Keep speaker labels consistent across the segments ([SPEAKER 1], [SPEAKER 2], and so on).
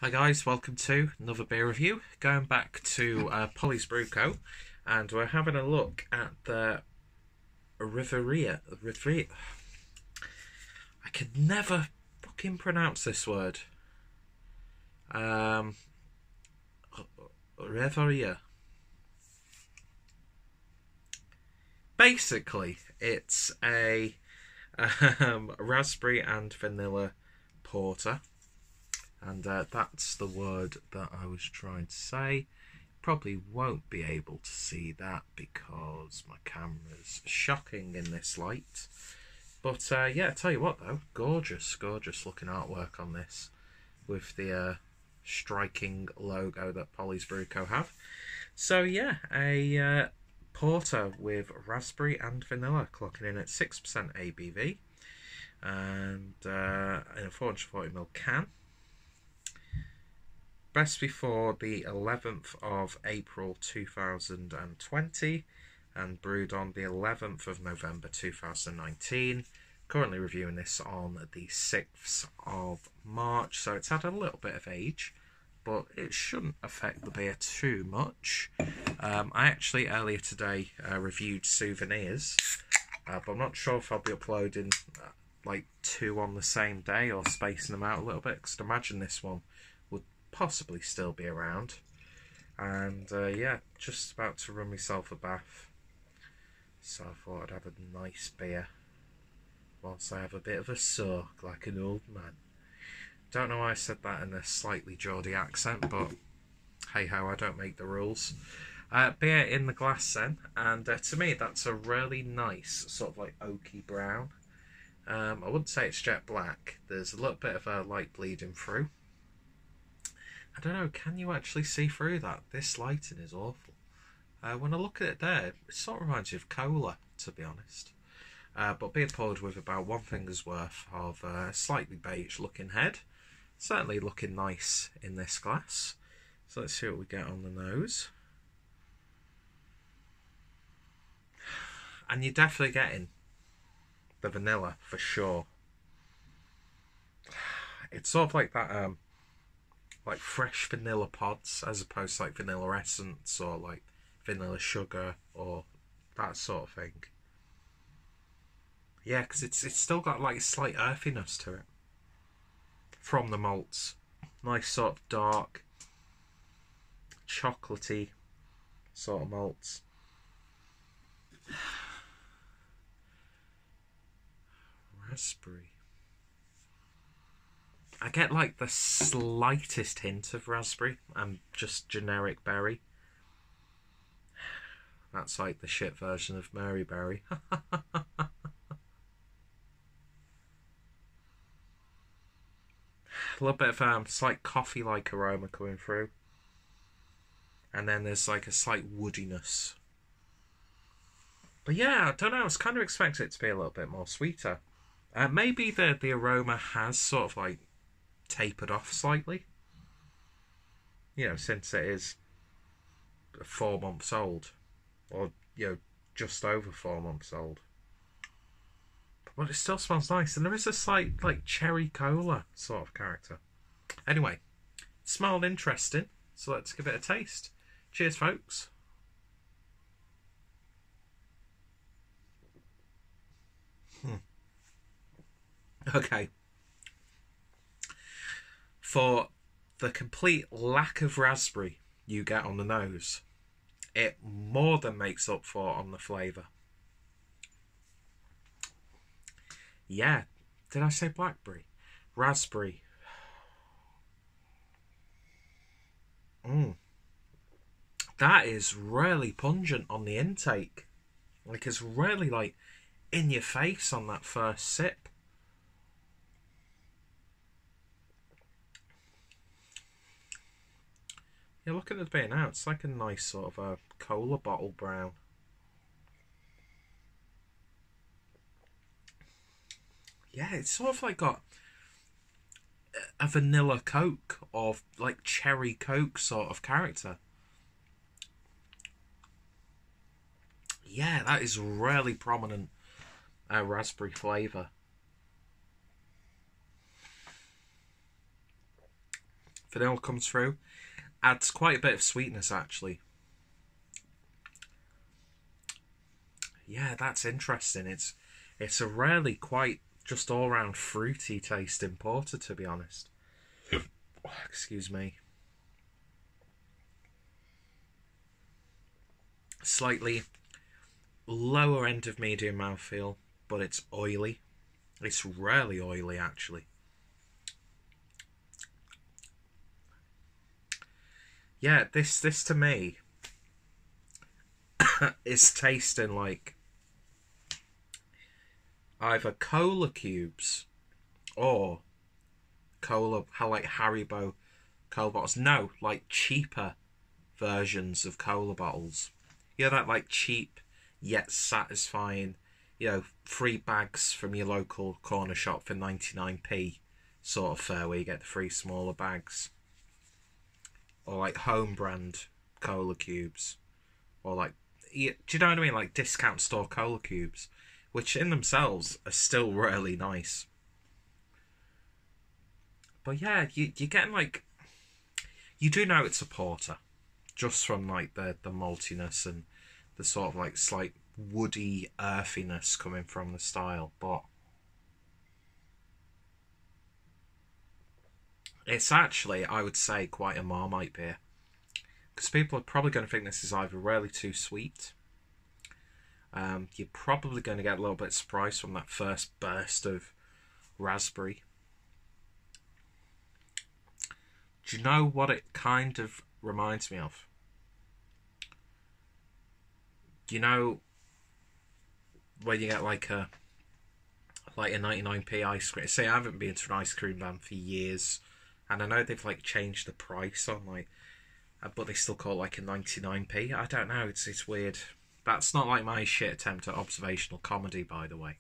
[SPEAKER 1] Hi guys, welcome to another beer review. Going back to Polly's Brew Co. And we're having a look at the Reverie. I can never fucking pronounce this word. Reverie. Basically, it's a raspberry and vanilla porter. And that's the word that I was trying to say. Probably won't be able to see that because my camera's shocking in this light. But yeah, tell you what though, gorgeous looking artwork on this with the striking logo that Polly's Brew Co have. So yeah, a porter with raspberry and vanilla, clocking in at 6% ABV and in a 440ml can. Best before the 11th of April 2020 and brewed on the 11th of November 2019. Currently reviewing this on the 6th of March, so it's had a little bit of age, but it shouldn't affect the beer too much. I actually earlier today reviewed souvenirs, but I'm not sure if I'll be uploading like two on the same day or spacing them out a little bit, because I'd imagine this one would possibly still be around. And yeah, just about to run myself a bath, so I thought I'd have a nice beer whilst I have a bit of a soak like an old man. Don't know why I said that in a slightly Geordie accent, but hey ho, I don't make the rules. Beer in the glass then, and to me that's a really nice sort of like oaky brown. I wouldn't say it's jet black. There's a little bit of a light bleeding through. I don't know, can you actually see through that? This lighting is awful. When I look at it there, it sort of reminds you of cola, to be honest. But being poured with about one finger's worth of slightly beige looking head. Certainly looking nice in this glass. So let's see what we get on the nose. And you're definitely getting the vanilla for sure. It's sort of like that like fresh vanilla pods as opposed to like vanilla essence or like vanilla sugar or that sort of thing. Yeah, because it's still got like a slight earthiness to it from the malts. Nice sort of dark, chocolatey sort of malts. Raspberry. I get like the slightest hint of raspberry and just generic berry. That's like the shit version of Mary Berry. A little bit of slight coffee-like aroma coming through. And then there's like a slight woodiness. But yeah, I don't know, I was kind of expecting it to be a little bit more sweeter. Maybe the aroma has sort of like tapered off slightly. You know, since it is 4 months old. Or, you know, just over 4 months old. But it still smells nice. And there is a slight, like, cherry cola sort of character. Anyway, it smelled interesting. So let's give it a taste. Cheers, folks. Okay. For the complete lack of raspberry you get on the nose, it more than makes up for on the flavour. Yeah, did I say blackberry? Raspberry. That is really pungent on the intake. Like, it's really like in your face on that first sip. Yeah, look at the beer now. It's like a nice sort of a cola bottle brown. Yeah, it's sort of like got a vanilla Coke or like cherry Coke sort of character. Yeah, that is really prominent raspberry flavour. Vanilla comes through. Adds quite a bit of sweetness, actually. Yeah, that's interesting. It's a really quite just all-round fruity tasting porter, to be honest. Excuse me. Slightly lower end of medium mouthfeel, but it's oily. It's really oily, actually. Yeah, this to me is tasting like either cola cubes or cola, like Haribo cola bottles. No, like cheaper versions of cola bottles. You know, that like cheap yet satisfying, you know, 3 bags from your local corner shop for 99p sort of fare, where you get the 3 smaller bags. Or like home brand cola cubes. Or like, do you know what I mean? Like discount store cola cubes, which in themselves are still really nice. But yeah, you're getting like, you do know it's a porter, just from like the maltiness and the sort of like slight woody earthiness coming from the style. But it's actually, I would say, quite a Marmite beer, because people are probably going to think this is either really too sweet. You're probably going to get a little bit surprised from that first burst of raspberry. Do you know what it kind of reminds me of? You know when you get like a 99p ice cream. Say, I haven't been to an ice cream van for years, and I know they've like changed the price on like, but they still call it like a 99p. I don't know. It's weird. That's not like my shit attempt at observational comedy, by the way.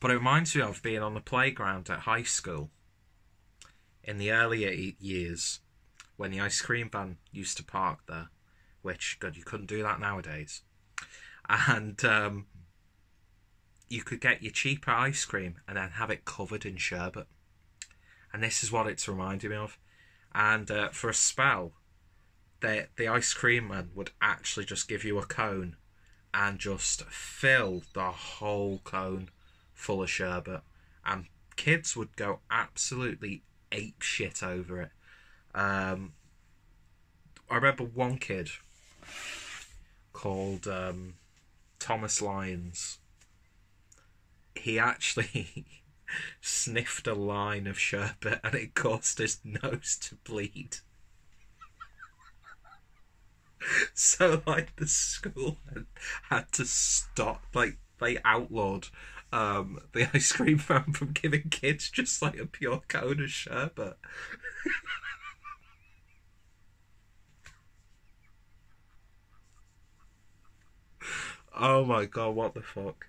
[SPEAKER 1] But it reminds me of being on the playground at high school in the earlier years when the ice cream van used to park there, which, God, you couldn't do that nowadays. And you could get your cheaper ice cream and then have it covered in sherbet. And this is what it's reminding me of. And for a spell, the ice cream man would actually just give you a cone and just fill the whole cone full of sherbet. And kids would go absolutely ape shit over it. I remember one kid called Thomas Lyons. He actually sniffed a line of sherbet and it caused his nose to bleed. So like the school had to stop, like they outlawed the ice cream van from giving kids just like a pure cone of sherbet. Oh my God, what the fuck?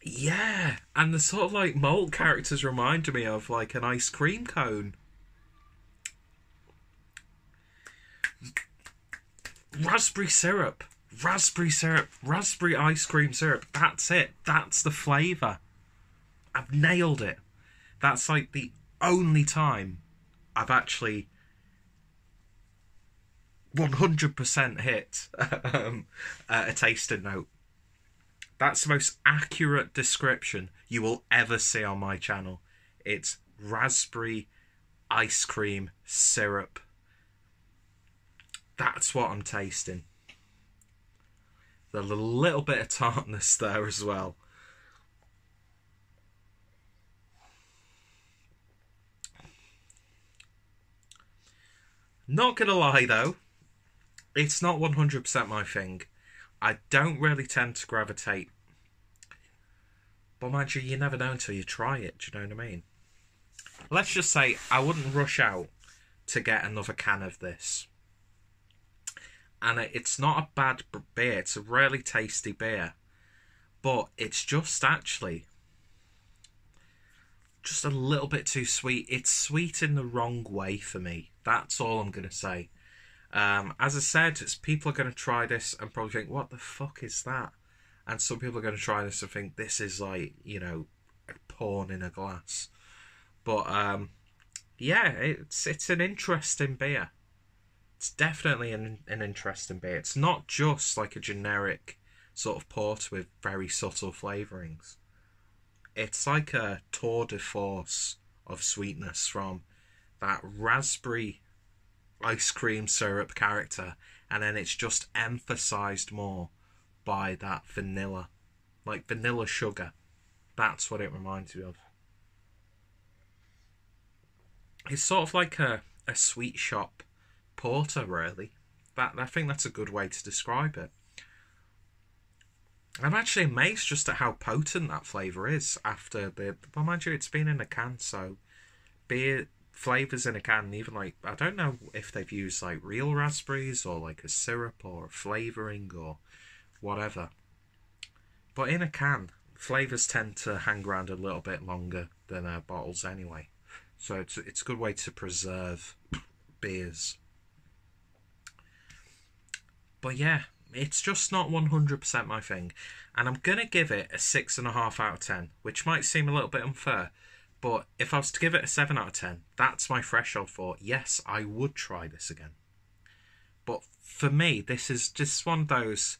[SPEAKER 1] Yeah, and the sort of like mold characters reminded me of like an ice cream cone. Raspberry syrup, raspberry ice cream syrup. That's it. That's the flavour. I've nailed it. That's like the only time I've actually 100% hit a tasting note. That's the most accurate description you will ever see on my channel. It's raspberry ice cream syrup. That's what I'm tasting. There's a little bit of tartness there as well. Not gonna lie though, it's not 100% my thing. I don't really tend to gravitate. But mind you, you never know until you try it, do you know what I mean? Let's just say I wouldn't rush out to get another can of this. And it's not a bad beer, it's a really tasty beer. But it's just actually just a little bit too sweet. It's sweet in the wrong way for me. That's all I'm going to say. As I said, people are going to try this and probably think, what the fuck is that? And some people are going to try this and think this is like, you know, a porn in a glass. But yeah, it's an interesting beer. It's definitely an interesting beer. It's not just like a generic sort of port with very subtle flavourings. It's like a tour de force of sweetness from that raspberry ice cream syrup character, and then it's just emphasised more by that vanilla, like vanilla sugar. That's what it reminds me of. It's sort of like a sweet shop porter, really. I think that's a good way to describe it. I'm actually amazed just at how potent that flavour is after the... Well, mind you, it's been in a can, so beer flavours in a can, even like... I don't know if they've used like real raspberries or like a syrup or a flavouring or whatever. But in a can, flavours tend to hang around a little bit longer than bottles anyway. So it's a good way to preserve beers. But yeah, it's just not 100% my thing. And I'm going to give it a 6.5 out of 10, which might seem a little bit unfair. But if I was to give it a 7 out of 10, that's my threshold for, yes, I would try this again. But for me, this is just one of those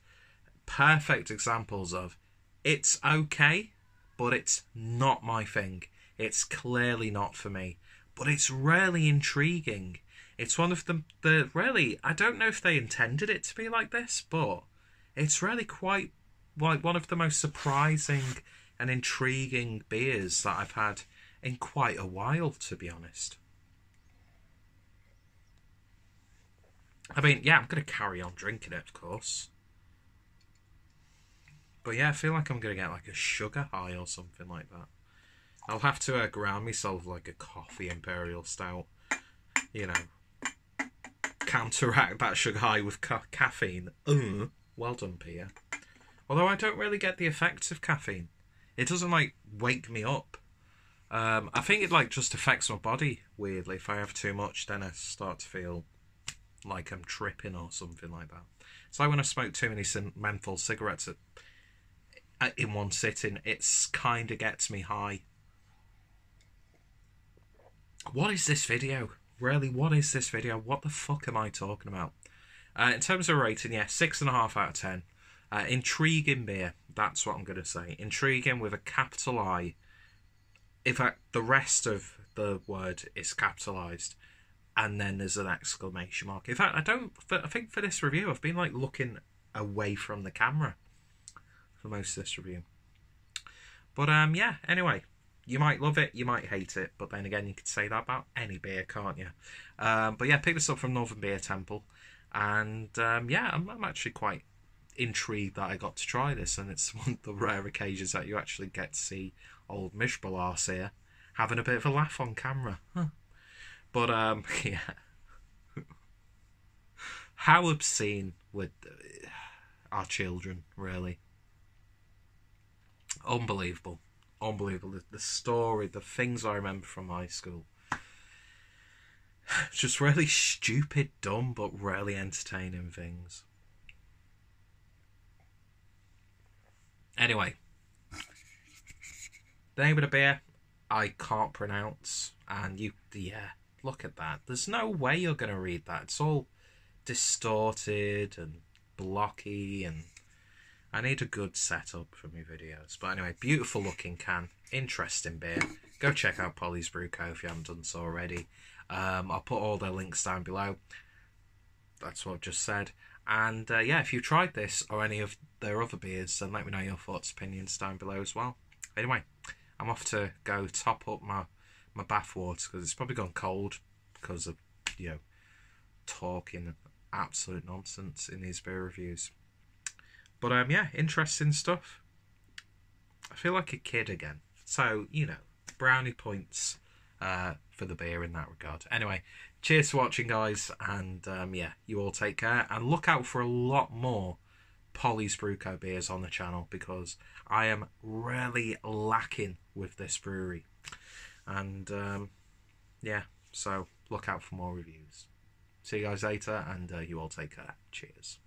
[SPEAKER 1] perfect examples of, it's okay, but it's not my thing. It's clearly not for me. But it's really intriguing. It's one of the really, I don't know if they intended it to be like this, but it's really quite like one of the most surprising and intriguing beers that I've had in quite a while, to be honest. I mean, yeah, I'm going to carry on drinking it, of course. But yeah, I feel like I'm going to get like a sugar high or something like that. I'll have to ground myself like a coffee imperial stout, you know, counteract that sugar high with caffeine. Well done, Pia. Although I don't really get the effects of caffeine. It doesn't like wake me up. I think it like just affects my body weirdly. If I have too much, then I start to feel like I'm tripping or something like that. It's like when I smoke too many menthol cigarettes in one sitting. It's kind of gets me high. What is this video? Really, what is this video? What the fuck am I talking about? In terms of rating, yeah, 6.5 out of 10. Intriguing beer, that's what I'm going to say. Intriguing with a capital I. In fact, the rest of the word is capitalised. And then there's an exclamation mark. In fact, I think for this review, I've been like looking away from the camera for most of this review. But yeah, anyway. You might love it, you might hate it, but then again, you could say that about any beer, can't you? But yeah, pick this up from Northern Beer Temple, and yeah, I'm actually quite intrigued that I got to try this, and it's one of the rare occasions that you actually get to see old Mishbalas here having a bit of a laugh on camera. Huh. But yeah, how obscene with our children, really. Unbelievable. Unbelievable. The story, the things I remember from high school. Just really stupid, dumb, but really entertaining things. Anyway. The name of the beer, I can't pronounce. And yeah, look at that. There's no way you're going to read that. It's all distorted and blocky, and I need a good setup for my videos. But anyway, beautiful looking can. Interesting beer. Go check out Polly's Brew Co. if you haven't done so already. I'll put all their links down below. That's what I've just said. And yeah, if you tried this or any of their other beers, then let me know your thoughts, opinions down below as well. Anyway, I'm off to go top up my bath water because it's probably gone cold because of, you know, talking absolute nonsense in these beer reviews. But yeah, interesting stuff. I feel like a kid again. So, you know, brownie points for the beer in that regard. Anyway, cheers for watching, guys. And yeah, you all take care. And look out for a lot more Polly's Brew Co beers on the channel, because I am really lacking with this brewery. And yeah, so look out for more reviews. See you guys later, and you all take care. Cheers.